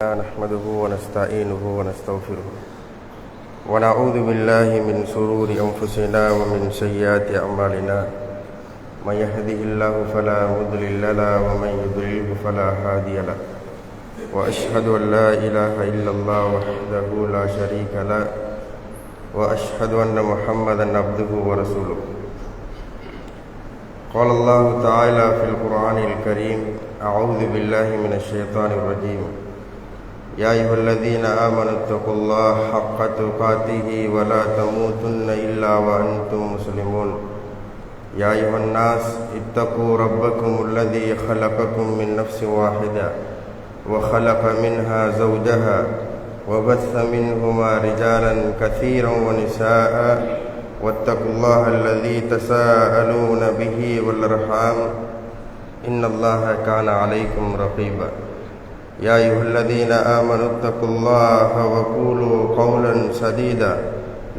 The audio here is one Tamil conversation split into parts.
نحمده ونستعينه ونستغفره ونعوذ بالله من شرور أنفسنا ومن سيئات أعمالنا من يهده الله فلا مضل له ومن يضلل فلا هادي له وأشهد أن لا إله إلا الله وحده لا شريك له وأشهد أن محمدا عبده ورسوله. قال الله تعالى في القرآن الكريم: أعوذ بالله من الشيطان الرجيم. يا أيها الذين آمنوا اتقوا الله حق تقاته ولا تموتن إلا وأنتم مسلمون. يا أيها الناس اتقوا ربكم الذي خلقكم من نفس واحدة وخلق منها زوجها وبث منهما رجالا كثيرا ونساء واتقوا الله الذي تساءلون به والأرحام إن الله كان عليكم رقيبا. يا أيها الذين آمنوا اتقوا الله وقولوا قولا سديدا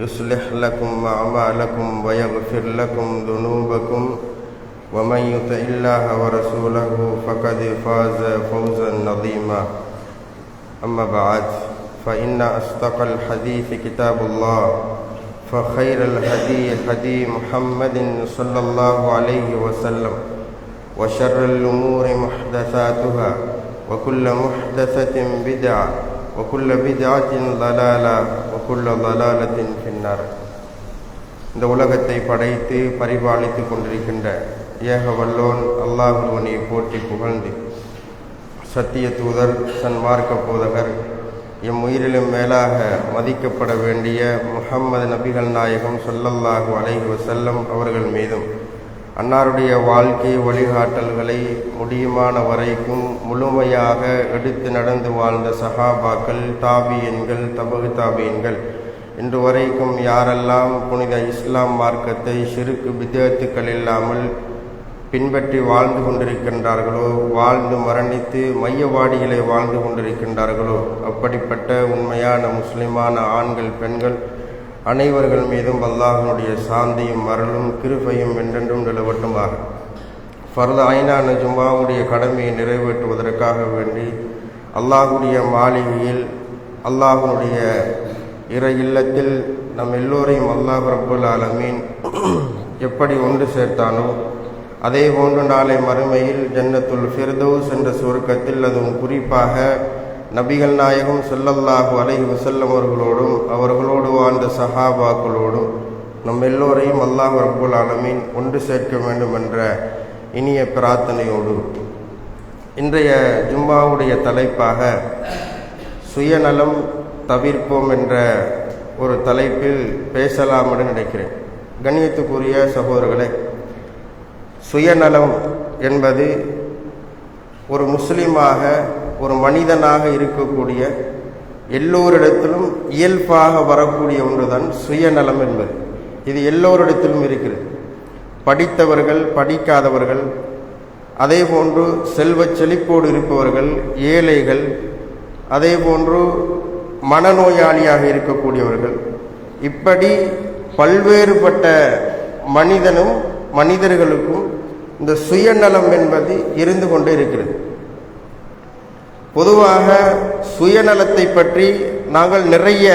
يصلح لكم أعمالكم ويغفر لكم ذنوبكم ومن يطع الله ورسوله فقد فاز فوزا عظيما. أما بعد، فإن أصدق الحديث كتاب الله، فخير الهدي هدي محمد صلى الله عليه وسلم، وشر الأمور محدثاتها وكل محدثة بدعة وكل بدعة ضلالة وكل ضلالة في النار. இந்த உலகத்தை படைத்து பரிபாலித்து கொண்டிருக்கின்ற ஏக வல்லோன் அல்லாஹ் ஒருவனை போற்றி புகழ்ந்து, சத்திய தூதர் சன்மார்க்க போதகர் எம் உயிரிலும் மேலாக மதிக்கப்பட வேண்டிய முஹம்மது நபிகள் நாயகம் ஸல்லல்லாஹு அலைஹி வஸல்லம் அவர்கள் மீதும், அன்னாருடைய வாழ்க்கை வழிகாட்டல்களை முடியுமான வரைக்கும் முழுமையாக எடுத்து நடந்து வாழ்ந்த சஹாபாக்கள், தாபியன்கள், தபு தாபியன்கள், இன்று வரைக்கும் யாரெல்லாம் புனித இஸ்லாம் மார்க்கத்தை ஷிர்க் பித்அத்துக்கள் இல்லாமல் பின்பற்றி வாழ்ந்து கொண்டிருக்கின்றார்களோ, வாழ்ந்து மரணித்து மையவாடிகளை வாழ்ந்து கொண்டிருக்கின்றார்களோ, அப்படிப்பட்ட உண்மையான முஸ்லிமான ஆண்கள், பெண்கள் அனைவர்கள் மீதும் அல்லாஹ்வுடைய சாந்தியும் அருளும் கிருபையும் என்றென்றும் நிலவட்டுமாக. ஃபர்து ஐனான ஜும்மாவுடைய கடமையை நிறைவேற்றுவதற்காக வேண்டி அல்லாஹ்வுடைய மாளிகையில், அல்லாஹ்வுடைய இறை இல்லத்தில் நம் எல்லோரையும் அல்லாஹ் ரப்புல் ஆலமீன் எப்படி ஒன்று சேர்த்தானோ, அதே போன்று நாளை மறுமையில் ஜன்னத்துல் ஃபிர்தௌஸ் என்ற சுவர்க்கத்தில், அதுவும் குறிப்பாக நபிகள் நாயகம் ஸல்லல்லாஹு அலைஹி வஸல்லம் அவர்களோடும் அவர்களோடு வாழ்ந்த சஹாபாக்களோடும் நம் எல்லோரையும் அல்லாஹ் ரப்புல் ஆலமீன் ஒன்று சேர்க்க வேண்டும் என்ற இனிய பிரார்த்தனையோடு இன்றைய ஜும்மாவுடைய தலைப்பாக சுயநலம் தவிர்ப்போம் என்ற ஒரு தலைப்பில் பேசலாம் என்று நினைக்கிறேன். கண்ணியத்துக்குரிய சகோதரர்களே, சுயநலம் என்பது ஒரு முஸ்லிமாக, ஒரு மனிதனாக இருக்கக்கூடிய எல்லோரிடத்திலும் இயல்பாக வரக்கூடிய ஒன்றுதான் சுயநலம் என்பது. இது எல்லோரிடத்திலும் இருக்கிறது. படித்தவர்கள், படிக்காதவர்கள், அதே போன்று செல்வ செழிப்போடு இருப்பவர்கள், ஏழைகள், அதே போன்று மனநோயாளியாக இருக்கக்கூடியவர்கள், இப்படி பல்வேறுபட்ட மனிதர்களுக்கும் இந்த சுயநலம் என்பது இருந்து கொண்டே இருக்கிறது. பொதுவாக சுயநலத்தை பற்றி நாங்கள் நிறைய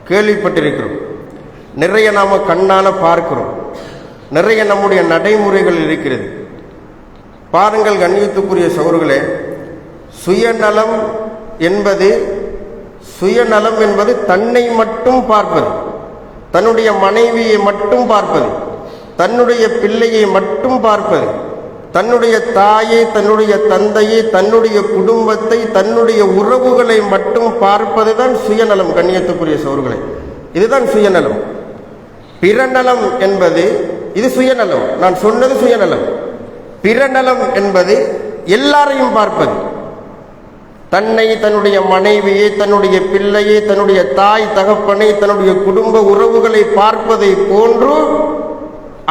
கேள்விப்பட்டிருக்கிறோம், நிறைய நாம் கண்ணால் பார்க்கிறோம், நிறைய நம்முடைய நடைமுறைகள் இருக்கிறது. பாருங்கள் கண்ணியத்துக்குரிய சகோதரர்களே, சுயநலம் என்பது தன்னை மட்டும் பார்ப்பது, தன்னுடைய மனைவியை மட்டும் பார்ப்பது, தன்னுடைய பிள்ளையை மட்டும் பார்ப்பது, தன்னுடைய தாயை, தன்னுடைய தந்தையை, தன்னுடைய குடும்பத்தை, தன்னுடைய உறவுகளை மட்டும் பார்ப்பது தான் சுயநலம். கண்ணியத்துக்குரிய சகோதரர்களே, இதுதான் சுயநலம். பிறநலம் என்பது இது சுயநலம். நான் சொன்னது சுயநலம். பிறநலம் என்பது எல்லாரையும் பார்ப்பது, தன்னை, தன்னுடைய மனைவியை, தன்னுடைய பிள்ளையை, தன்னுடைய தாய் தகப்பனை, தன்னுடைய குடும்ப உறவுகளை பார்ப்பதை போன்று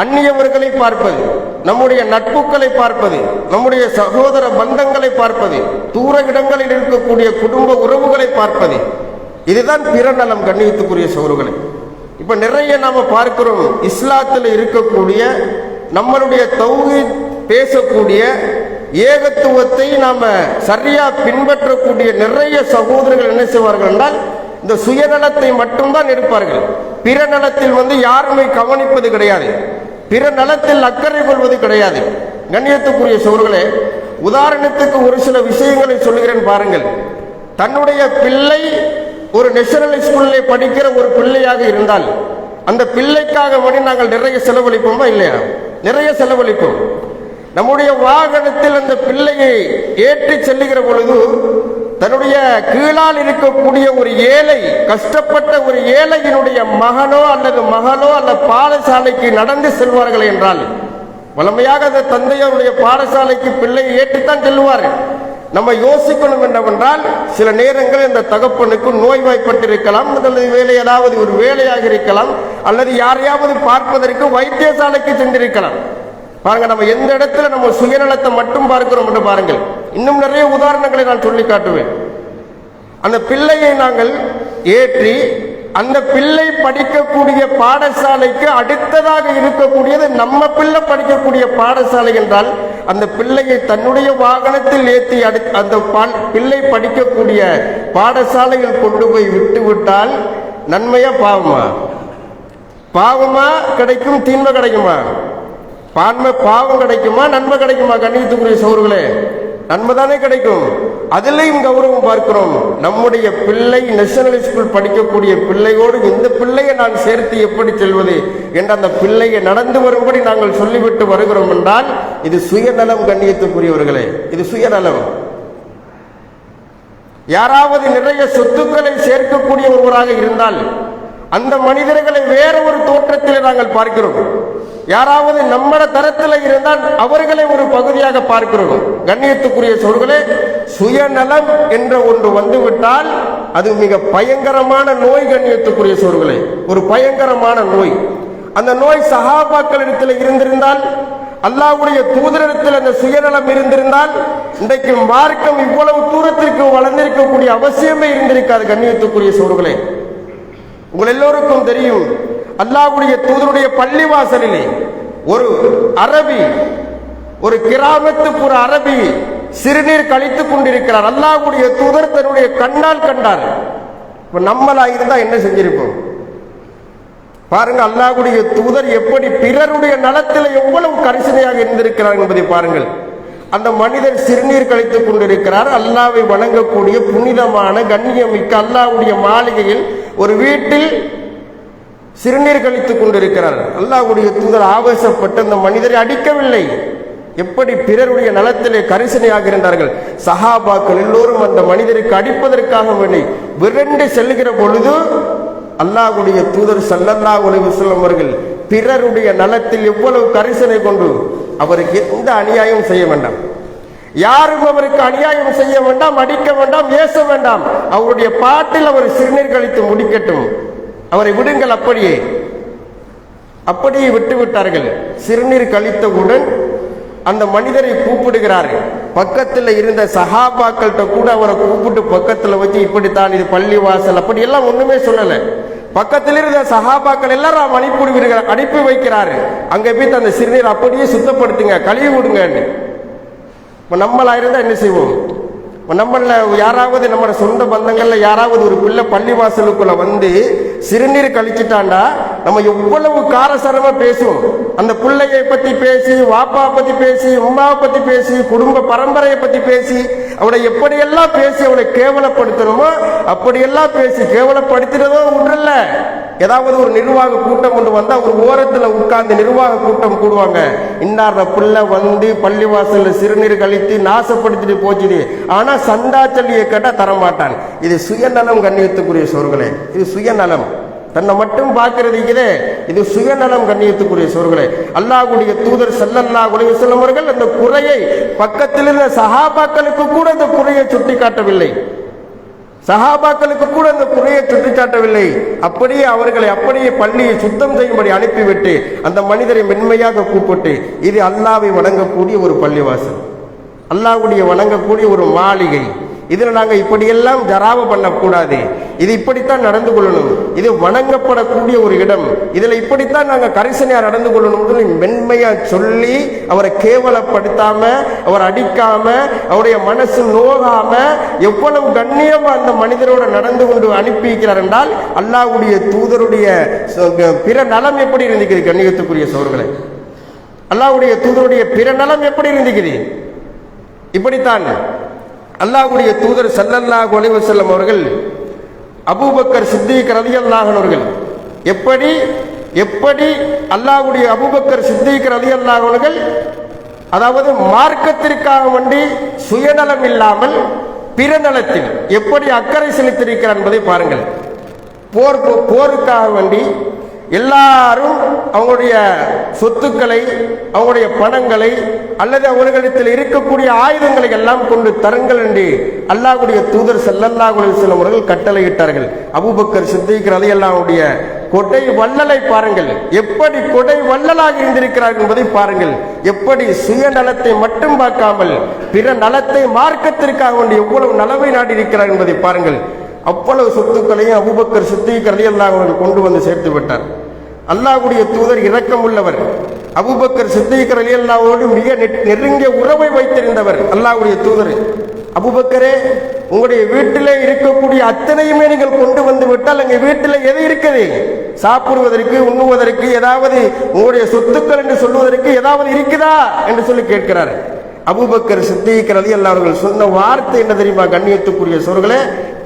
அந்நியவர்களை பார்ப்பது, நம்முடைய நட்புகளை பார்ப்பது, நம்முடைய சகோதர பந்தங்களை பார்ப்பது, தூர இடங்களில் இருக்கக்கூடிய குடும்ப உறவுகளை பார்ப்பது, இதுதான் பிறநலம். கண்ணியத்துக்குரிய சகோதரர்களே, இப்ப நிறைய நாம பார்க்கிறோம், இஸ்லாத்தில் இருக்கக்கூடிய நம்மளுடைய தௌஹீத் பேசக்கூடிய ஏகத்துவத்தை நாம சரியா பின்பற்றக்கூடிய நிறைய சகோதரர்கள் என்ன செய்வார்கள் என்றால் இந்த சுயநலத்தை மட்டும்தான் எடுப்பார்கள். பிற நலத்தில் யாருமே கவனிப்பது கிடையாது, பிற நலத்தில் அக்கறை கொள்வது கிடையாது. கண்ணியத்துக்குரிய சகோதரர்களே, உதாரணத்துக்கு ஒரு சில விஷயங்களை சொல்லுகிறேன் பாருங்கள். தன்னுடைய பிள்ளை ஒரு நேஷனல் ஸ்கூல்ல படிக்கிற ஒரு பிள்ளையாக இருந்தால் அந்த பிள்ளைக்காக வேண்டி நாங்கள் நிறைய செலவழிப்போமா இல்லையா? நிறைய செலவழிப்போம். நம்முடைய வாகனத்தில் அந்த பிள்ளையை ஏற்றி செல்லுகிற பொழுது தன்னுடைய கீழால் இருக்கக்கூடிய ஒரு ஏழை, கஷ்டப்பட்ட ஒரு ஏழையினுடைய மகனோ அல்லது மகளோ அல்ல பாடசாலைக்கு நடந்து செல்வார்கள் என்றால் வளமையாக அந்த தந்தையருடைய பாடசாலைக்கு பிள்ளையை ஏற்றித்தான் செல்வார். நம்ம யோசிக்கணும் என்னவென்றால், சில நேரங்களில் இந்த தகப்பனுக்கு நோய்வாய்ப்பட்டிருக்கலாம், அல்லது வேலை ஏதாவது ஒரு வேலையாக இருக்கலாம், அல்லது யாரையாவது பார்ப்பதற்கு வைத்தியசாலைக்கு சென்றிருக்கலாம். பாருங்க, நம்ம எந்த இடத்துல நம்ம சுயநலத்தை மட்டும் பார்க்கிறோம் என்று பாருங்கள். இன்னும் நிறைய உதாரணங்களை நான் சொல்லி காட்டுவேன். அந்த பிள்ளையை நாங்கள் ஏற்றி அந்த பிள்ளை படிக்கக்கூடிய பாடசாலைக்கு அடுத்ததாக இருக்கக்கூடியது நம்ம பிள்ளை படிக்கக்கூடிய பாடசாலை என்றால் அந்த பிள்ளையை தன்னுடைய வாகனத்தில் ஏற்றி அந்த பிள்ளை படிக்கக்கூடிய பாடசாலையில் கொண்டு போய் விட்டுவிட்டால் நன்மையா பாவமா? பாவமா கிடைக்கும், தீன்மை கிடைக்குமா? பாவம் கிடைக்குமா, நன்மை கிடைக்குமா? கண்ணியத்துக்குரிய சகோதரர்களே, நன்மை தானே கிடைக்கும். அதிலையும் கௌரவம் பார்க்கிறோம். நம்முடைய பிள்ளை நேஷனல் ஸ்கூல் படிக்கக்கூடிய பிள்ளையோடு இந்த பிள்ளையை நான் சேர்த்து எப்படி செல்வது என்ற அந்த பிள்ளையை நடந்து வரும்படி நாங்கள் சொல்லிவிட்டு வருகிறோம் என்றால் இது சுயநலம். கண்ணியத்துக்குரியவர்களே, இது சுயநலம். யாராவது நிறைய சொத்துக்களை சேர்க்கக்கூடிய ஒருவராக இருந்தால் அந்த மனிதர்களை வேற ஒரு தோற்றத்தில் நாங்கள் பார்க்கிறோம். யாராவது நம்மட தரத்தில் இருந்தால் அவர்களை ஒரு பகுதியாக பார்க்கிறோம். கண்ணியத்துக்குரிய சகோதரர்களே, சுயநலம் என்ற ஒன்று வந்துவிட்டால் அது மிக பயங்கரமான நோய். கண்ணியத்துக்குரிய சகோதரர்களே, ஒரு பயங்கரமான நோய். அந்த நோய் சஹாபாக்களிடத்தில் இருந்திருந்தால், அல்லாஹ்வுடைய தூதரிடத்தில் அந்த சுயநலம் இருந்திருந்தால் இன்றைக்கு மார்க்கம் இவ்வளவு தூரத்திற்கு வளர்ந்திருக்கக்கூடிய அவசியமே இருந்திருக்காது. கண்ணியத்துக்குரிய சகோதரர்களே, உங்கள் எல்லோருக்கும் தெரியும், அல்லாஹ்வுடைய தூதருடைய பள்ளிவாசலிலே ஒரு அரபி, ஒரு கிராமத்துப்புற அரபி சிறுநீர் கழித்துக் கொண்டிருக்கிறார். அல்லாஹ்வுடைய தூதர் தன்னுடைய கண்ணால் கண்டார். இப்ப நம்மளா இருந்தா என்ன செஞ்சிருப்போம் பாருங்க. அல்லாஹ்வுடைய தூதர் எப்படி பிறருடைய நலத்தில் எவ்வளவு கரிசனையாக இருந்திருக்கிறார் என்பதை பாருங்கள். அந்த மனிதர் சிறுநீர் கழித்துக் கொண்டிருக்கிறார். அல்லாஹ்வை வணங்கக்கூடிய புனிதமான கண்ணியமிக்க அல்லாஹ்வுடைய மாளிகையில் ஒரு வீட்டில் சிறுநீர் கழித்துக் கொண்டிருக்கிறார். அல்லாஹ்வுடைய தூதர் ஆவேசப்பட்டு அந்த மனிதரை அடிக்கவில்லை. எப்படி பிறருடைய நலத்திலே கரிசனையாக இருந்தார்கள். சஹாபாக்கள் எல்லோரும் அந்த மனிதருக்கு அடிப்பதற்காக வேண்டி விரண்டு செல்லுகிற பொழுது அல்லாஹ்வுடைய தூதர் ஸல்லல்லாஹு அலைஹி வஸல்லம் அவர்கள் பிறருடைய நலத்தில் எவ்வளவு கரிசனை கொண்டு அவருக்கு எந்த அநியாயம் செய்ய வேண்டாம், யாரும் அவருக்கு அநியாயம் செய்ய வேண்டாம், அடிக்க வேண்டாம், ஏச வேண்டாம், அவருடைய பாட்டில் அவர் சிறுநீர் கழித்து முடிக்கட்டும், அவரை விடுங்கள். அப்படியே விட்டு விட்டார்கள். சிறுநீர் கழித்தவுடன் அந்த மனிதரை கூப்பிடுகிறார். பக்கத்தில் இருந்த சஹாபாக்கள்கிட்ட கூட அவரை கூப்பிட்டு பக்கத்தில் வச்சு இப்படித்தான் இது பள்ளி வாசல் அப்படி எல்லாம் ஒண்ணுமே சொல்லல. பக்கத்தில் இருந்த சஹாபாக்கள் எல்லாரும் அனுப்பி வைக்கிறாரு. அங்க போய் அந்த சிறுநீர் அப்படியே சுத்தப்படுத்துங்க, கழுவி விடுங்க. நம்மளா இருந்தா என்ன செய்வோம்? நம்மள யாராவது நம்ம சொந்த பந்தங்கள்ல யாராவது ஒரு பிள்ளை பள்ளிவாசலுக்குள்ள வந்து சிறுநீர் கழிச்சுட்டாண்டா நம்ம எவ்வளவு காரசாரமா பேசுவோம். அந்த பிள்ளையை பத்தி பேசி, வாப்பா பத்தி பேசி, உமாவை பத்தி பேசி, குடும்ப பரம்பரையை பத்தி பேசி, அவளை எப்படியெல்லாம் பேசி அவளை கேவலப்படுத்தணுமோ அப்படியெல்லாம் பேசி கேவலப்படுத்தினதோ ஒன்றில்ல. ஏதாவது ஒரு நிர்வாக கூட்டம் கொண்டு வந்தா ஒரு ஓரத்துல உட்கார்ந்து நிர்வாக கூட்டம் கூடுவாங்க. இன்னார பிள்ளை வந்து பள்ளிவாசல்ல சிறுநீர் கழித்து நாசப்படுத்திட்டு போச்சுது, ஆனா சண்டா சல்லியை கேட்டா தரமாட்டான். இது சுயநலம். கண்ணியத்துக்குரிய சோர்களே, இது சுயநலம். தன்னை மட்டும் பார்க்கிறது இது சுயநலம். கண்ணியத்துக்குரிய சோர்களே, அல்லாஹ்வுடைய தூதர் ஸல்லல்லாஹு அலைஹி வஸல்லம் அவர்கள் அந்த குறையை பக்கத்தில் இருந்த சஹாபாக்களுக்கு கூட அந்த குறையை சுட்டி காட்டவில்லை. சஹாபாக்களுக்கு கூட அந்த குறையை சுட்டிக்காட்டவில்லை. அப்படியே அவர்களை அப்படியே பள்ளியை சுத்தம் செய்யும்படி அனுப்பிவிட்டு அந்த மனிதரை மென்மையாக கூப்பிட்டு, இது அல்லாஹ்வை வணங்கக்கூடிய ஒரு பள்ளிவாசல், அல்லாஹ்வுடைய வணங்கக்கூடிய ஒரு மாளிகை, இதுல நாங்க இப்படியெல்லாம் ஜராவ பண்ணக்கூடாது, இது இப்படித்தான் நடந்து கொள்ளணும், இது வணங்கப்படக்கூடிய ஒரு இடம். இதுல இப்படித்தான் நாங்கள் கரிசனையா நடந்து கொள்ளணும்னு மென்மையா சொல்லி அவரை கேவலப்படுத்தாம, அவர் அடிக்காம, அவருடைய மனசு நோகாம எவ்வளவு கண்ணியமா அந்த மனிதரோட நடந்து கொண்டு அனுப்பி வைக்கிறார் என்றால் அல்லாஹ்வுடைய தூதருடைய பிற நலம் எப்படி இருந்துக்கிறது? கண்ணியத்துக்குரிய சோர்களே, அல்லாஹ்வுடைய தூதருடைய பிற நலம் எப்படி இருந்துக்கிறது? இப்படித்தான் அல்லாஹ்வுடைய தூதர் ஸல்லல்லாஹு அலைஹி வஸல்லம் அவர்கள் அபூபக்கர் சித்திக் ரலியல்லாஹு அன்ஹு அவர்கள் எப்படி அல்லாஹ்வுடைய அபூபக்கர் சித்திக் ரலியல்லாஹு அன்ஹு அவர்கள் அதாவது மார்க்கத்திற்காக வேண்டி சுயநலம் இல்லாமல் பிற நலத்தில் எப்படி அக்கறை செலுத்தியிருக்கிறார் என்பதை பாருங்கள். போருக்காக வேண்டி எல்லாரும் அவங்களுடைய சொத்துக்களை, அவங்களுடைய பணங்களை அல்லது அவர்களிடத்தில் இருக்கக்கூடிய ஆயுதங்களை எல்லாம் கொண்டு தருங்கள் என்று அல்லாஹ்வுடைய தூதர் ஸல்லல்லாஹு அலைஹி வஸல்லம் அவர்கள் கட்டளையிட்டார்கள். அபூபக்கர் சித்திக் ரலியல்லாஹு அன்ஹுடைய கொடை வள்ளலை பாருங்கள், எப்படி கொடை வள்ளலாக இருந்திருக்கிறார்கள் என்பதை பாருங்கள். எப்படி சுயநலத்தை மட்டும் பார்க்காமல் பிற நலத்தை மார்க்கத்திற்காக வேண்டி எவ்வளவு நலவை நாடி இருக்கிறார் என்பதை பாருங்கள். அவ்வளவு சொத்துக்களையும் அபூபக்கர் சித்திக் ரலியல்லாஹு அன்ஹு கொண்டு வந்து சேர்த்து விட்டார். அல்லாஹ்வுடைய தூதர் இரக்கம் உள்ளவர். அபூபக்கர் சித்திக் ரலியல்லாஹு அன்ஹு மிக நெருங்கிய உறவை வைத்திருந்தவர். அல்லாஹ்வுடைய தூதர், அபூபக்கரே, உங்களுடைய வீட்டிலே இருக்கக்கூடிய அத்தனையுமே நீங்கள் கொண்டு வந்து விட்டால் எங்க வீட்டில் எது இருக்குது? சாப்பிடுவதற்கு, உண்ணுவதற்கு, ஏதாவது உங்களுடைய சொத்துக்கள் என்று சொல்வதற்கு ஏதாவது இருக்குதா என்று சொல்லி கேட்கிறார். அபூபக்கர் சித்திக் ரலியல்லாஹு அன்ஹு அவர்கள் சொன்ன வார்த்தை என்ன தெரியுமா? கண்ணியத்துக்குரிய சோர்களே,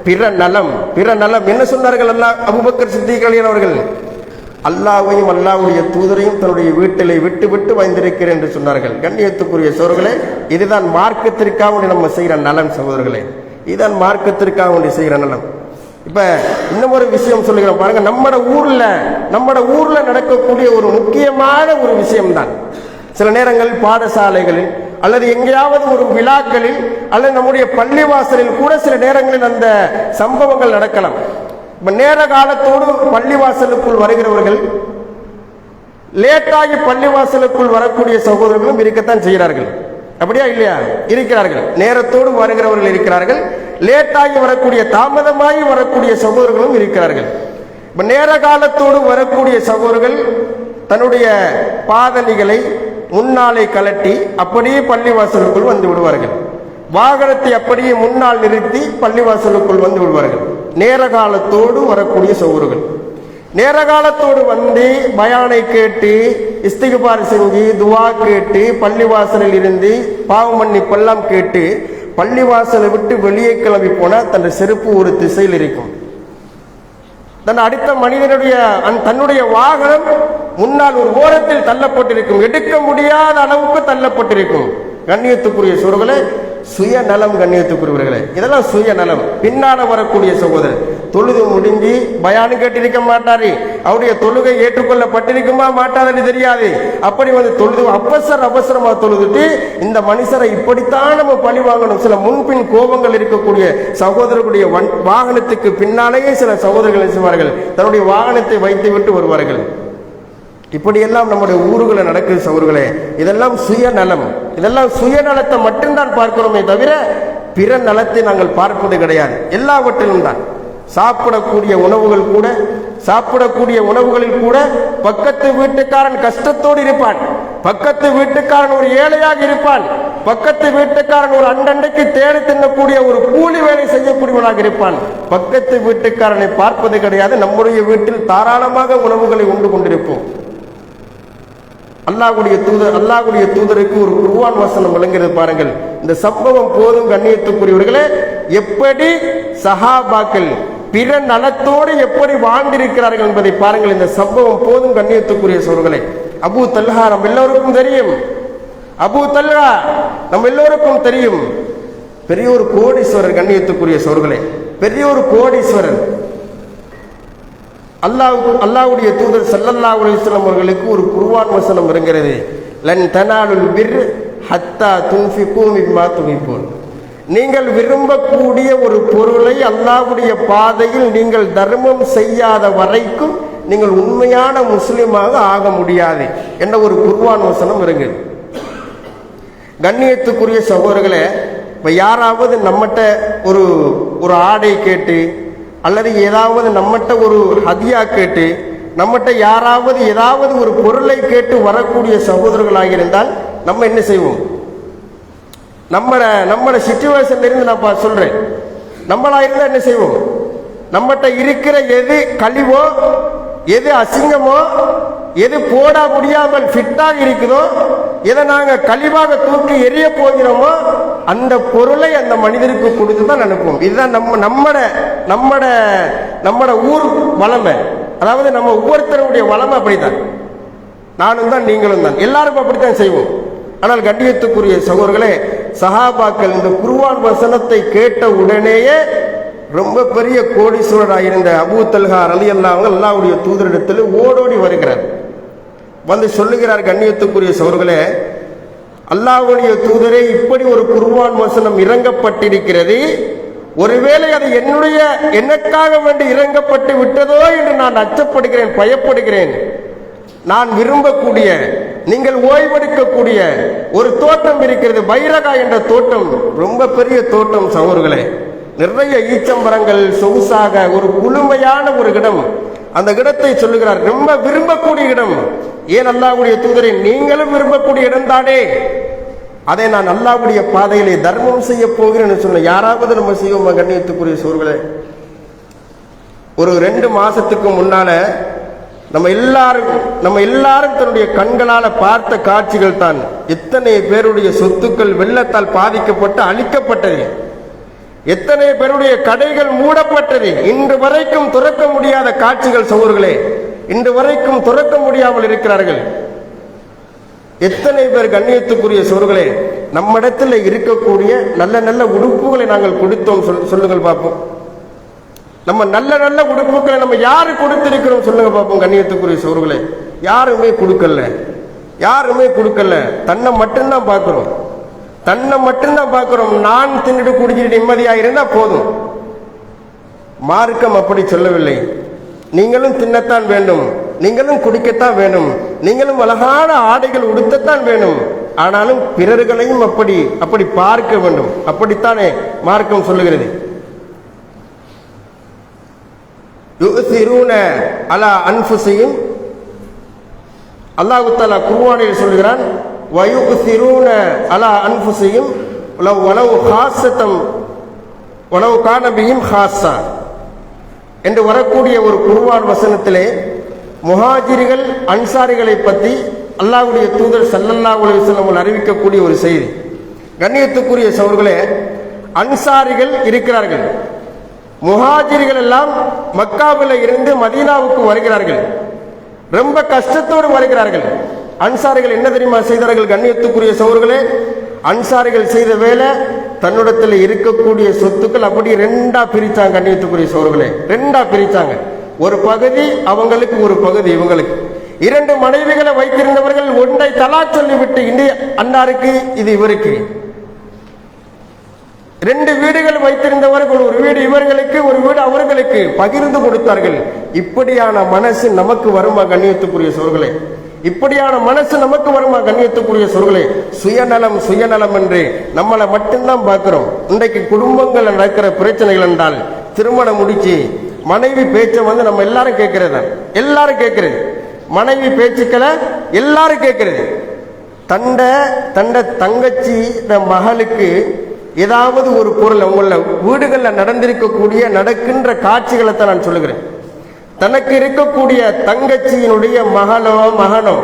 பிற நலம். பிற நலம் என்ன சொன்னார்கள்? அபூபக்கர் சித்திக் ரலியல்லாஹு அவர்கள் அல்லாஹ்வையும் அல்லாஹ்வுடைய தூதரையும் தன்னுடைய வீட்டிலே விட்டு விட்டு வந்திருக்கிறேன் என்று சொன்னார்கள். கண்ணியத்துக்குரிய சோர்களே, இதுதான் மார்க்கத்திற்காக நம்ம செய்கிற நலம் சகோதரர்களே, இதுதான் மார்க்கத்திற்காக செய்கிற நலம். இப்ப இன்னும் ஒரு விஷயம் சொல்லுகிறோம் பாருங்க. நம்ம ஊர்ல நடக்கக்கூடிய ஒரு முக்கியமான ஒரு விஷயம்தான் சில நேரங்கள் பாடசாலைகளில் அல்லது எங்கேயாவது ஒரு விழாக்களில் அல்லது நம்முடைய பள்ளிவாசலில் கூட சில நேரங்களில் அந்த சம்பவங்கள் நடக்கலாம். நேர காலத்தோடு பள்ளிவாசலுக்குள் வருகிறவர்கள், லேட்டாகி பள்ளிவாசலுக்குள் வரக்கூடிய சகோதரர்களும் இருக்கத்தான் செய்கிறார்கள். அப்படியா இல்லையா? இருக்கிறார்கள். நேரத்தோடு வருகிறவர்கள் இருக்கிறார்கள், லேட்டாகி வரக்கூடிய, தாமதமாகி வரக்கூடிய சகோதரர்களும் இருக்கிறார்கள். நேர காலத்தோடு வரக்கூடிய சகோதரர்கள் தன்னுடைய பாதணிகளை முன்னாலே கலட்டி அப்படியே பள்ளிவாசலுக்குள் வந்து விடுவார்கள். வாகனத்தை அப்படியே முன்னால் நிறுத்தி பள்ளிவாசலுக்குள் வந்து விடுவார்கள். நேர காலத்தோடு வரக்கூடிய சகோதரர்கள் நேர காலத்தோடு வந்து பயானை கேட்டு, இஸ்திக்பார் செஞ்சு, துவா கேட்டு, பள்ளிவாசலில் இருந்து பாவ மன்னிப்பெல்லாம் கேட்டு பள்ளிவாசலை விட்டு வெளியே கிளம்பி போனால் தன் செருப்பு ஒரு திசையில் இருக்கும். தன் அடுத்த மனிதனுடைய தன்னுடைய வாகனம் முன்னால் ஒரு ஓரத்தில் தள்ளப்பட்டிருக்கும், எடுக்க முடியாத அளவுக்கு தள்ளப்பட்டிருக்கும். கண்ணியத்துக்குரிய சோர்களே, சுயநலம். கண்ணியத்துக்குரியவர்களே, இதெல்லாம் சுயநலம். பின்னால வரக்கூடிய சகோதரர் தொழுது முடிஞ்சு பயானு கேட்டிருக்க மாட்டாரு, அவருடைய தொழுகை ஏற்றுக்கொள்ளப்பட்டிருக்குமா மாட்டாதுன்னு தெரியாது. அப்படி வந்து தொழுது அவசரமா தொழுதுட்டு இந்த மனுஷரை இப்படித்தான் நம்ம பழி வாங்கணும். சில முன்பின் கோபங்கள் இருக்கக்கூடிய சகோதரர்களுடைய வாகனத்துக்கு பின்னாலேயே சில சகோதரர்கள் செய்வார்கள், தன்னுடைய வாகனத்தை வைத்து விட்டு வருவார்கள். இப்படியெல்லாம் நம்முடைய ஊர்களை நடக்குது சகோதரர்களே. இதெல்லாம் சுயநலம். இதெல்லாம் சுயநலத்தை மட்டும்தான் பார்க்கிறோமே தவிர பிற நலத்தை நாங்கள் பார்ப்பது கிடையாது. எல்லாவற்றிலும் தான் சாப்பிடக்கூடிய உணவுகளில் கூட பக்கத்து வீட்டுக்காரன் கஷ்டத்தோடு இருப்பான், பக்கத்து வீட்டுக்காரன் ஒரு ஏழையாக இருப்பான், பக்கத்து வீட்டுக்காரன் ஒரு அண்டண்டைக்கு தேடி தின்னக்கூடிய ஒரு கூலி வேலை செய்யக்கூடியவனாக இருப்பான். பக்கத்து வீட்டுக்காரனை பார்ப்பது கிடையாது. நம்முடைய வீட்டில் தாராளமாக உணவுகளை உண்டு கொண்டிருப்போம். அல்லாஹ்வுடைய தூதருக்கு ஒரு குர்ஆன் வசனம் விளங்குகிறது பாருங்கள். இந்த சம்பவம் போதும் கண்ணியத்துக்குரியவர்களே, எப்படி சஹாபாக்கள் பிற நலத்தோடு எப்படி வாழ்ந்திருக்கிறார்கள் என்பதை பாருங்கள். இந்த சம்பவம் போதும் கண்ணியத்துக்குரிய சோர்களே. அபூ தல்ஹா நம்ம எல்லோருக்கும் தெரியும். பெரிய ஒரு கோடீஸ்வரர். கண்ணியத்துக்குரிய சோர்களே, பெரிய ஒரு கோடீஸ்வரர். அல்லாஹ்வுடைய தூதர் ஸல்லல்லாஹு அலைஹி வஸல்லம் அவர்களுக்கு ஒரு குர்ஆன் வசனம் இருக்கிறது. லன் தனாலுல் பிர் ஹத்தா துன்ஃபிகு மிம்மா துஹிப்பூன். நீங்கள் விரும்பக்கூடிய ஒரு பொருளை அல்லாஹ்வுடைய பாதையில் நீங்கள் தர்மம் செய்யாத வரைக்கும் நீங்கள் உண்மையான முஸ்லிமாக ஆக முடியாது என்ற ஒரு குர்ஆன் வசனம் இருக்குது. கண்ணியத்துக்குரிய சகோதரர்களே, இப்போ யாராவது நம்மகிட்ட ஒரு ஆடை கேட்டு அல்லது ஏதாவது நம்மகிட்ட ஒரு ஹதியா கேட்டு நம்மகிட்ட யாராவது ஏதாவது ஒரு பொருளை கேட்டு வரக்கூடிய சகோதரர்களாக இருந்தால் நம்ம என்ன செய்வோம்? நம்மளோட சிச்சுவேஷன்ல இருந்து நான் சொல்றேன், நம்மளா இருந்தா என்ன செய்வோம்? நம்மகிட்ட இருக்கிற எது கழிவோ, எது அசிங்கமோ, எது போட முடியாமல் ஃபிட்டாக இருக்குதோ, எதை நாங்க கழிவாக தூக்கி எரிய போகிறோமோ அந்த பொருளை அந்த மனிதருக்கு கொடுத்து தான் அனுப்புவோம். இதுதான் நம்மட ஊர் வளமை. அதாவது நம்ம ஒவ்வொருத்தருடைய வளமை அப்படித்தான். நானும் தான், நீங்களும் தான், எல்லாரும் அப்படித்தான் செய்வோம். ஆனால் கண்ணியத்துக்குரிய சகோதரர்களே, சஹாபாக்கள் இந்த குர்ஆன் வசனத்தை கேட்ட உடனேயே ரொம்ப பெரிய கோடீஸ்வரராக இருந்த அபூ தல்ஹா ரலியல்லாஹு அன்ஹு அல்லாஹ்வுடைய தூதரிடத்தில் ஓடோடி வருகிறார். வந்து சொல்லுகிறார், கண்ணியத்துக்குரிய சகோதரர்களே, அல்லாஹ்வுடைய தூதரே, இப்படி ஒரு குர்ஆன் வசனம் இறங்கப்பட்டிருக்கிறது. ஒருவேளை அது எனக்காக வேண்டி இறங்கப்பட்டு விட்டதோ என்று நான் அச்சப்படுகிறேன், பயப்படுகிறேன். நான் விரும்பக்கூடிய, நீங்கள் ஓய்வெடுக்கக்கூடிய ஒரு தோட்டம் இருக்கிறது, பைரகா என்ற தோட்டம். ரொம்ப பெரிய தோட்டம் சகோதரர்களே, நிறைய ஈச்சம்பரங்கள் சொகுசாக ஒரு குளுமையான ஒரு இடம். அந்த இடத்தை சொல்லுகிறார், ரொம்ப விரும்பக்கூடிய இடம். ஏன் அல்லாஹ்வுடைய தூதரை, நீங்களும் விரும்பக்கூடிய இடம் தானே, அதை நான் அல்லாஹ்வுடைய பாதையிலே தர்மம் செய்ய போகிறேன்னு சொன்ன. யாராவது நம்ம செய்வோமா? கண்ணியத்துக்குரிய சகோதரர்களே, ஒரு 2 மாசத்துக்கு முன்னால நம்ம எல்லாரும் தன்னுடைய கண்களால பார்த்த காட்சிகள் தான். எத்தனை பேருடைய சொத்துக்கள் வெள்ளத்தால் பாதிக்கப்பட்டு அழிக்கப்பட்டது, எத்தனை பேருடைய கடைகள் மூடப்பட்டது, இன்று வரைக்கும் துறக்க முடியாத காட்சிகள் சகோதரர்களே, இன்று வரைக்கும் துறக்க முடியாமல் இருக்கிறார்கள். எத்தனை பேர் கண்ணியத்துக்குரிய சகோதரர்களே, நம்மிடத்தில் இருக்கக்கூடிய நல்ல நல்ல உடுப்புகளை நாங்கள் கொடுத்தோம்? சொல்லுங்கள் பார்ப்போம். நம்ம நல்ல நல்ல உடுப்புகளை நம்ம யாரு கொடுத்திருக்கிறோம்? சொல்லுங்க பார்ப்போம். கண்ணியத்துக்குரிய சகோதரர்களே, யாருமே கொடுக்கல. தன்னை மட்டும்தான் பார்க்கிறோம். நான் தின்னுட்டு குடிச்சிட்டு நிம்மதியாக இருந்தா போதும். மார்க்கம் அப்படி சொல்லவில்லை. நீங்களும் தின்னத்தான் வேண்டும், நீங்களும் குடிக்கத்தான் வேண்டும், நீங்களும் அழகான ஆடைகள் உடுத்தத்தான் வேண்டும். ஆனாலும் பிறர்களையும் அப்படி பார்க்க வேண்டும். அப்படித்தானே மார்க்கம் சொல்லுகிறது. யுஸிரூன அலா அன்ஃபுஸிஹிம், அல்லாஹ் தஆலா குர்ஆனில் சொல்கிறான், வயுஸிரூன அலா அன்ஃபுஸிஹிம் வலவ் ஹாஸத்தம் வலவ் கான பிஹிம் ஹாஸா என்று வரக்கூடிய ஒரு குர்ஆன் வசனத்திலே முஹாஜிர்கள் அன்சாரிகளை பற்றி அல்லாஹ்வுடைய தூதர் ஸல்லல்லாஹு அலைஹி வஸல்லம் அறிவிக்கக்கூடிய ஒரு செய்தி. கண்ணியத்துக்குரிய சகோதரர்களே, அன்சாரிகள் இருக்கிறார்கள், முஹாஜிர்கள் எல்லாம் மக்காவில் இருந்து மதீனாவுக்கு வருகிறார்கள். ரொம்ப கஷ்டத்தோடு வருகிறார்கள். அன்சாரிகள் என்ன தெரியுமா செய்தார்கள்? கண்ணியத்துக்குரிய சகோதரர்களே, அன்சாரிகள் செய்த வேலை, தன்னிடத்தில் இருக்கக்கூடிய சொத்துக்கள் அப்படி 2ஆ பிரிச்சாங்க. கண்ணியத்துக்குரிய சகோதரர்களே, 2ஆ பிரிச்சாங்க. ஒரு பகுதி அவங்களுக்கு, ஒரு பகுதி இவங்களுக்கு. 2 மனைவிகளை வைத்திருந்தவர்கள் ஒன்றை தலாக் சொல்லிவிட்டு இந்திய அன்னாருக்கு, இது இவருக்கு. 2 வீடுகள் வைத்திருந்தவர்கள், ஒரு வீடு இவர்களுக்கு, ஒரு வீடு அவர்களுக்கு பகிர்ந்து கொடுத்தார்கள். இப்படியான மனசு நமக்கு வருமா? கண்ணியத்துக்குரிய சகோதரர்களே, இப்படியான மனசு நமக்கு வருமா? கண்ணியத்துக்குரிய சகோதரர்களே, சுயநலம் என்று நம்மளை மட்டும்தான் பார்க்கிறோம். இன்றைக்கு குடும்பங்கள் நடக்கிற பிரச்சனைகள் என்றால், திருமணம் முடிச்சு மனைவி பேச்சை நம்ம எல்லாரும் கேட்கிறது, மனைவி பேச்சுக்களை எல்லாரும் கேட்கிறது. தண்ட தங்கச்சி மகளுக்கு ஏதாவது ஒரு பொருள், உங்கள வீடுகளில் நடக்கின்ற காட்சிகளை தான் நான் சொல்லுகிறேன். தனக்கு இருக்கக்கூடிய தங்கச்சியினுடைய மகனோ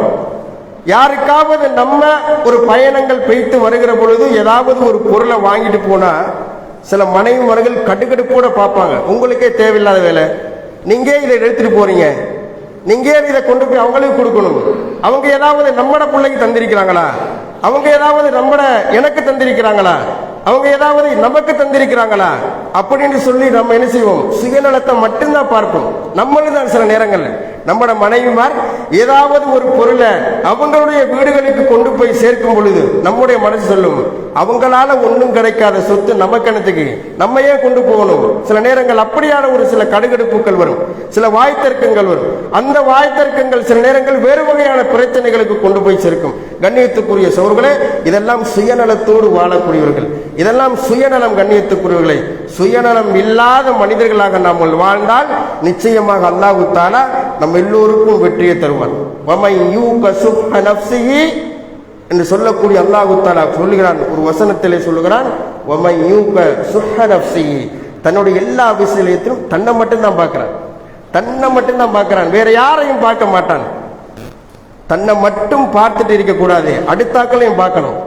யாருக்காவது நம்ம ஒரு பயணங்கள் பெய்து வருகிற பொழுது ஏதாவது ஒரு பொருளை வாங்கிட்டு போனா சில மனைவிமார்கள் கடுக்கடுப்போட பார்ப்பாங்க. உங்களுக்கே தேவையில்லாத வேலை, நீங்க இதை எடுத்துட்டு போறீங்க, நீங்க இதை கொண்டு போய் அவங்களுக்கு கொடுக்கணும். அவங்க ஏதாவது நம்மட பிள்ளைக்கு தந்திருக்கிறாங்களா? அவங்க ஏதாவது எனக்கு தந்திருக்கிறாங்களா? அவங்க ஏதாவது நமக்கு தந்திருக்கிறாங்களா? அப்படின்னு சொல்லி நம்ம என்ன செய்வோம்? சுயநலத்தை மட்டும்தான் பார்ப்போம். நம்மளும் தான் சில நேரங்கள்ல நம்மட மனைவிமார் ஏதாவது ஒரு பொருளை அவங்களுடைய வீடுகளுக்கு கொண்டு போய் சேர்க்கும் பொழுது நம்முடைய மனசு சொல்லும், அவங்களால ஒன்றும் கிடைக்காத சொத்து நமக்கணத்துக்கு நம்ம ஏன் கொண்டு போகணும். சில நேரங்கள் அப்படியான ஒரு சில கடுகடுப்புகள் வரும், சில வாய்த்தர்க்கங்கள் வரும். அந்த வாய்த்தர்க்கங்கள் சில நேரங்கள் வேறு வகையான பிரச்சனைகளுக்கு கொண்டு போய் சேர்க்கும். கண்ணியத்துக்குரிய சகோதரர்களே, இதெல்லாம் சுயநலத்தோடு வாழக்கூடியவர்கள், இதெல்லாம் சுயநலம். கண்ணியத்துக்குரியவர்களை, சுயநலம் இல்லாத மனிதர்களாக நாம் வாழ்ந்தால் நிச்சயமாக அல்லாஹ் தஆலா நம்ம எல்லோருக்கும் வெற்றியை தருவான். என்று சொல்லக்கூடிய அல்லாஹ் தஆலா சொல்லுகிறான், ஒரு வசனத்திலே சொல்லுகிறான், தன்னுடைய எல்லா விஷயத்திலும் தன்னை மட்டும்தான் பார்க்கிறான், தன்னை மட்டும்தான் பார்க்கிறான், வேற யாரையும் பார்க்க மாட்டான். தன்னை மட்டும் பார்த்துட்டு இருக்கக்கூடாது, அடுத்தாக்களையும் பார்க்கணும்.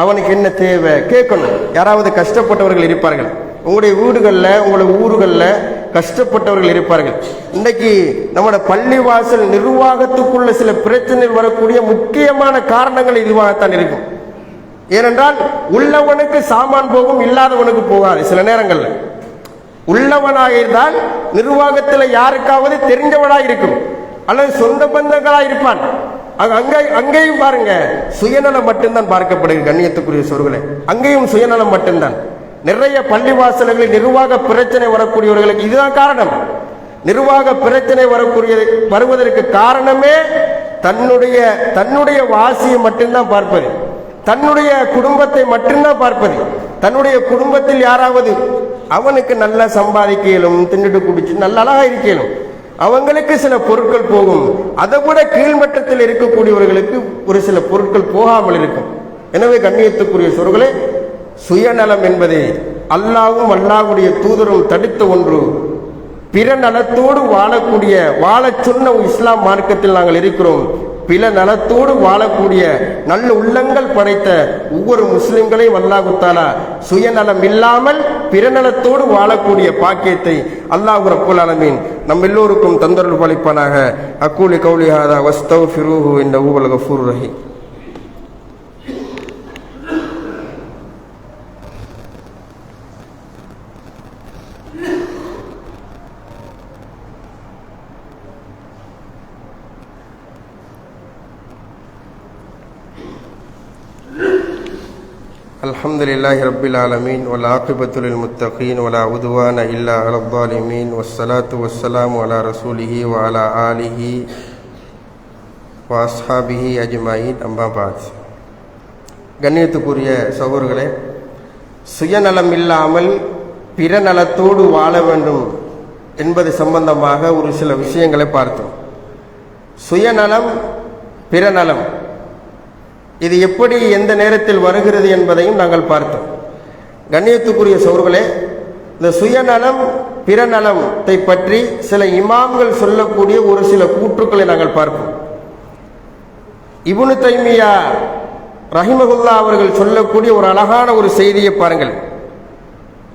அவனுக்கு என்ன தேவை கேட்கணும். யாராவது கஷ்டப்பட்டவர்கள் இருப்பார்கள், உங்களுடைய வீடுகளில் உங்களுடைய ஊர்களில் கஷ்டப்பட்டவர்கள் இருப்பார்கள். இன்னைக்கு நம்மளோட பள்ளிவாசல் நிர்வாகத்துக்குள்ள சில பிரச்சனைகள் வரக்கூடிய முக்கியமான காரணங்கள் இதுவாகத்தான் இருக்கும். ஏனென்றால் உள்ளவனுக்கு சாமான் போகும், இல்லாதவனுக்கு போகாது. சில நேரங்கள்ல உள்ளவனாக இருந்தால் நிர்வாகத்தில் யாருக்காவது தெரிஞ்சவனாக இருக்கும், அல்லது சொந்த பந்தங்களாக இருப்பான். அங்கேயும் பாருங்க சுயநலம் மட்டும்தான் பார்க்கப்படுகிறது. கண்ணியத்துக்குரிய சோர்களே, அங்கேயும் சுயநலம் மட்டும்தான். நிறைய பள்ளிவாசல்களில் நிர்வாக பிரச்சனை வரக்கூடியவர்களுக்கு இதுதான் காரணம். நிர்வாக பிரச்சனை வருவதற்கு காரணமே தன்னுடைய வாசியை மட்டும்தான் பார்ப்பது, தன்னுடைய குடும்பத்தை மட்டும்தான் பார்ப்பது. தன்னுடைய குடும்பத்தில் யாராவது அவனுக்கு நல்லா சம்பாதிக்க இயலும், தின்னுட்டு குடிச்சு நல்ல அழகா இருக்கலும், அவங்களுக்கு சில பொருட்கள் போகும். அதை விட கீழ்மட்டத்தில் இருக்கக்கூடியவர்களுக்கு ஒரு சில பொருட்கள் போகாமல் இருக்கும். எனவே கண்ணியத்துக்குரிய சோர்களே, சுயநலம் என்பது அல்லாஹ்வும் அல்லாஹ்வுடைய தூதரும் தடுத்த ஒன்று. பிற நலத்தோடு வாழச் சொன்ன இஸ்லாம் மார்க்கத்தில் நாங்கள் இருக்கிறோம். பிற நலத்தோடு வாழக்கூடிய நல்ல உள்ளங்கள் படைத்த ஒவ்வொரு முஸ்லிம்களையும் அல்லாஹ் தஆலா சுயநலம் இல்லாமல் பிறநலத்தோடு வாழக்கூடிய பாக்கியத்தை அல்லாஹ் ரப்பல் ஆலமீன் நம் எல்லோருக்கும் தந்தருள் பாலிப்பானாக. அக்கூலி கௌலி ஹாதா வஸ்தக்ஃபிரூஹு இன்னஹு ஹுவல் கஃபூருர் ரஹீம். அல்ஹம்துலில்லாஹி ரப்பில் ஆலமீன் வல் ஆகிபத்து லில் முத்தகீன் வலா உதுவான இல்லா அலல் ஸாலிமீன் வஸ்ஸலாத்து வஸ்ஸலாமு அலா ரசூலிஹி வ அலா ஆலிஹி வ அஸ்ஹாபிஹி அஜ்மஈன். அம்மா பாத். கண்ணியத்துக்குரிய சகோதரர்களே, சுயநலம் இல்லாமல் பிற நலத்தோடு வாழ வேண்டும் என்பது சம்பந்தமாக ஒரு சில விஷயங்களை பார்த்தோம். சுயநலம், பிறநலம், இது எப்படி எந்த நேரத்தில் வருகிறது என்பதையும் நாங்கள் பார்த்தோம். கண்ணியத்துக்குரிய சகோதரர்களே, இந்த சுயநலம் பிறநலத்தை பற்றி சில இமாம்கள் சொல்லக்கூடிய ஒரு சில கூற்றுக்களை நாங்கள் பார்ப்போம். இப்னு தைமியா ரஹிமஹுல்லாஹ் அவர்கள் சொல்லக்கூடிய ஒரு அழகான ஒரு செய்தியை பாருங்கள்.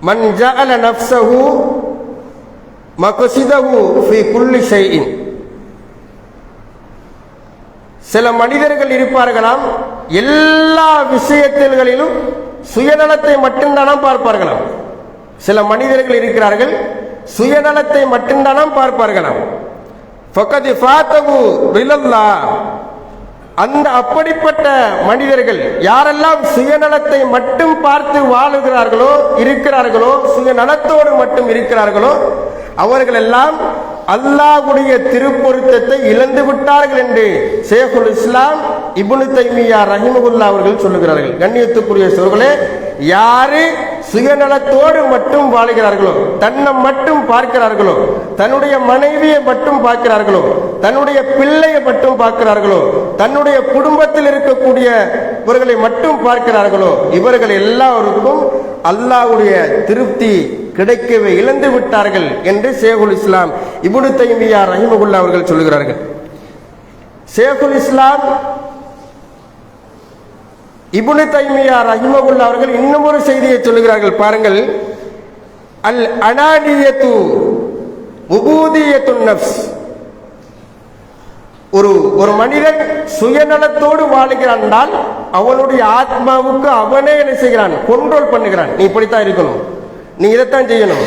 மன் ஜஅல நஃப்ஸஹு மக்ஸிதஹு ஃபீ குல்லி ஷைஇன். சில மனிதர்கள் இருப்பார்களாம், எல்லா விஷயத்திலும் சுயநலத்தை மட்டும்தானாம் பார்ப்பார்களாம். சில மனிதர்கள் இருக்கிறார்கள், சுயநலத்தை மட்டும்தானாம் பார்ப்பார்களாம். ஃபகத் ஃபாதஹு ரிலல்லாஹ். அப்படிப்பட்ட மனிதர்கள் யாரெல்லாம் சுயநலத்தை மட்டும் பார்த்து வாழுகிறார்களோ, இருக்கிறார்களோ, சுயநலத்தோடு மட்டும் இருக்கிறார்களோ, அவர்கள் எல்லாம் அல்லாஹ்வுடைய திருப்பொருத்தத்தை இழந்து விட்டார்கள் என்று ஷேகுல் இஸ்லாம் இப்னு தைமியா ரஹிமஹுல்லாஹ் அவர்கள் சொல்லுகிறார்கள். கண்ணியத்துக்குரிய சகோதரர்களே, யாரு சுயநலத்தோடு மட்டும் வாழுகிறார்களோ, தன்னை மட்டும் பார்க்கிறார்களோ, தன்னுடைய மனைவியை மட்டும் பார்க்கிறார்களோ, தன்னுடைய பிள்ளையை மட்டும் பார்க்கிறார்களோ, தன்னுடைய குடும்பத்தில் இருக்கக்கூடியவர்களை மட்டும் பார்க்கிறார்களோ, இவர்கள் எல்லாருக்கும் அல்லாஹ்வுடைய திருப்தி கிடைக்கவே இழந்து விட்டார்கள் என்று ஷேகுல் இஸ்லாம் இப்னு தைமியா ரஹிமஹுல்லாஹ் அவர்கள் சொல்லுகிறார்கள். ஷேகுல் இஸ்லாம் இப்னு தைமியா ரஹிமஹுல்லாஹ் அவர்கள் இன்னும் ஒரு செய்தியை சொல்லுகிறார்கள். பாருங்கள், அல் அனானியத்து உபூதியத்துன் நஃப்ஸ். ஒரு மனிதன் சுயநலத்தோடு வாழுகிறான் என்றால் அவனுடைய ஆத்மாவுக்கு அவனே என்ன செய்கிறான்? கண்ட்ரோல் பண்ணுகிறான். நீ இப்படித்தான் இருக்கணும், நீ இதைத்தான் செய்யணும்,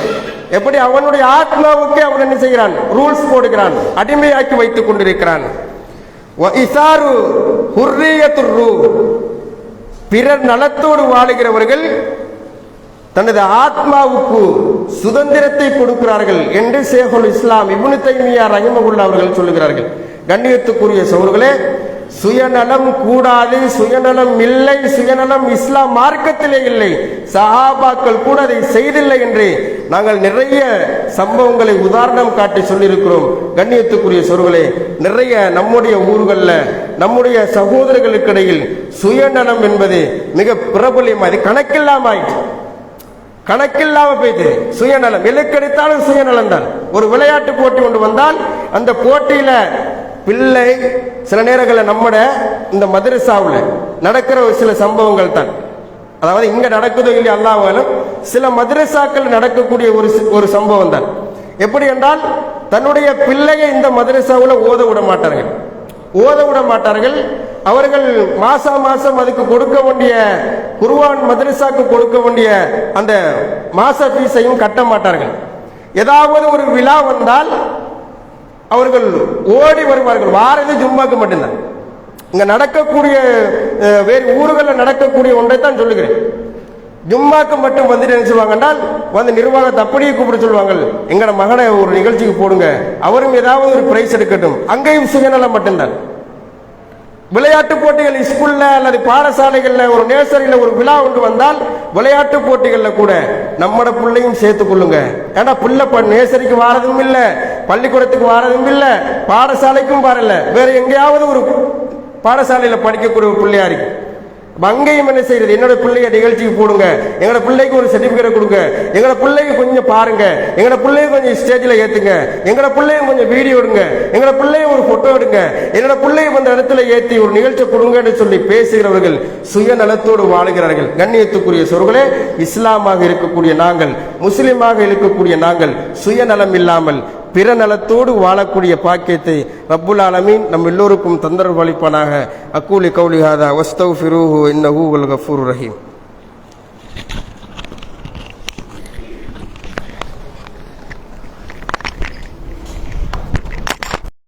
எப்படி அவனுடைய ஆத்மாவுக்கு அவன் என்ன செய்கிறான், ரூல்ஸ் போடுகிறான், அடிமையாக்கி வைத்துக் கொண்டிருக்கிறான். பிறர் நலத்தோடு வாழுகிறவர்கள் தனது ஆத்மாவுக்கு சுதந்திரத்தை கொடுக்கிறார்கள் என்று ஷேகுல் இஸ்லாம் இப்னு தைமியா ரஹிமஹுல்லாஹ் அவர்கள் சொல்லுகிறார்கள். கண்ணியத்துக்குரிய சகோதரர்களே, சுயநலம் கூடாது, சுயநலம் இல்லை, சுயநலம் இஸ்லாம் மார்க்கத்திலே இல்லை, சஹாபாக்கள் கூட அதை செய்தில்லை என்று நாங்கள் நிறைய சம்பவங்களை உதாரணம் காட்டி சொல்லியிருக்கிறோம். கண்ணியத்துக்குரிய சகோதரர்களே, நிறைய நம்முடைய ஊர்களில் நம்முடைய சகோதரர்களுக்கு இடையில் சுயநலம் என்பது மிக பிரபலியமாக கணக்கில்லாம ஆயிடுச்சு, கணக்கில்லாம போயிட்டு சுயநலம் எதுக்கெடுத்தாலும் சுயநலம் தான். ஒரு விளையாட்டு போட்டி கொண்டு வந்தால் அந்த போட்டியில பிள்ளை சில நேரங்களில் நம்மட இந்த மதரசாவில் நடக்கிற ஒரு சில சம்பவங்கள் தான், அதாவது இங்க நடக்குதோ இல்லையா அல்லாஹ்வாலும் சில மதரசாக்கள் நடக்கக்கூடிய ஒரு சம்பவம் தான். எப்படி என்றால் தன்னுடைய பிள்ளையை இந்த மதரசாவில் ஓத விட மாட்டார்கள். அவர்கள் மாசம் அதுக்கு கொடுக்க வேண்டிய குர்ஆன் மதரசாக்கு கொடுக்க வேண்டிய அந்த மாச ஃபீஸையும் கட்ட மாட்டார்கள். ஏதாவது ஒரு விழா வந்தால் அவர்கள் ஓடி வருவார்கள். வாரது ஜும்மாக்கு மட்டும்தான். இங்க நடக்கக்கூடிய வேறு ஊர்களில் நடக்கக்கூடிய ஒன்றை தான் சொல்லுகிறேன். ஜும்மாக்கு மட்டும் வந்துட்டு என்ன சொல்லுவாங்க என்றால் வந்து நிர்வாகத்தை அப்படியே கூப்பிட சொல்லுவாங்க, எங்கட மகனை ஒரு நிகழ்ச்சிக்கு போடுங்க, அவரும் ஏதாவது ஒரு பிரைஸ் எடுக்கட்டும். அங்கேயும் சுயநலம் மட்டும்தான். விளையாட்டு போட்டிகள் ஸ்கூல்ல அல்லது பாடசாலைகள்ல ஒரு நேசரியில ஒரு விழா ஒன்று வந்தால் விளையாட்டு போட்டிகள்ல கூட நம்மட பிள்ளையும் சேர்த்துக் கொள்ளுங்க. ஏன்னா பிள்ளை நேசரிக்கு வாரதும் இல்லை, பள்ளிக்கூடத்துக்கு வாரதும் இல்லை, பாடசாலைக்கும் வரல, வேற எங்கேயாவது ஒரு பாடசாலையில படிக்கக்கூடிய ஒரு பிள்ளையா இருக்கு. அங்கேயும் என்ன செய்யறது, என்னோட பிள்ளைய நிகழ்ச்சிக்கு போடுங்க, எங்களோட பிள்ளைக்கு ஒரு சர்டிபிகேட் கொடுங்க, எங்களோட பிள்ளைக்கு கொஞ்சம் பாருங்க, எங்களோட பிள்ளைய கொஞ்சம் ஸ்டேஜில் ஏத்துங்க, எங்களோட பிள்ளைய கொஞ்சம் வீடியோ எடுங்க, எங்களோட பிள்ளைய ஒரு போட்டோ எடுங்க, என்னோட பிள்ளைய அந்த இடத்துல ஏற்றி ஒரு நிகழ்ச்சி கொடுங்கன்னு சொல்லி பேசுகிறவர்கள் சுயநலத்தோடு வாழுகிறார்கள். கண்ணியத்துக்குரிய சகோதரர்களே, இஸ்லாமாக இருக்கக்கூடிய நாங்கள், முஸ்லிமாக இருக்கக்கூடிய நாங்கள் சுயநலம் இல்லாமல் பிற நலத்தோடு வாழக்கூடிய பாக்கியத்தை ரப்புல் ஆலமீன் நம் எல்லோருக்கும் தந்தரவளிப்பானாக. அக்கூலி கௌலி ஹாதா வஸ்தக்ஃபிரூஹு இன்னஹு வல் கஃபூருர் ரஹீம்.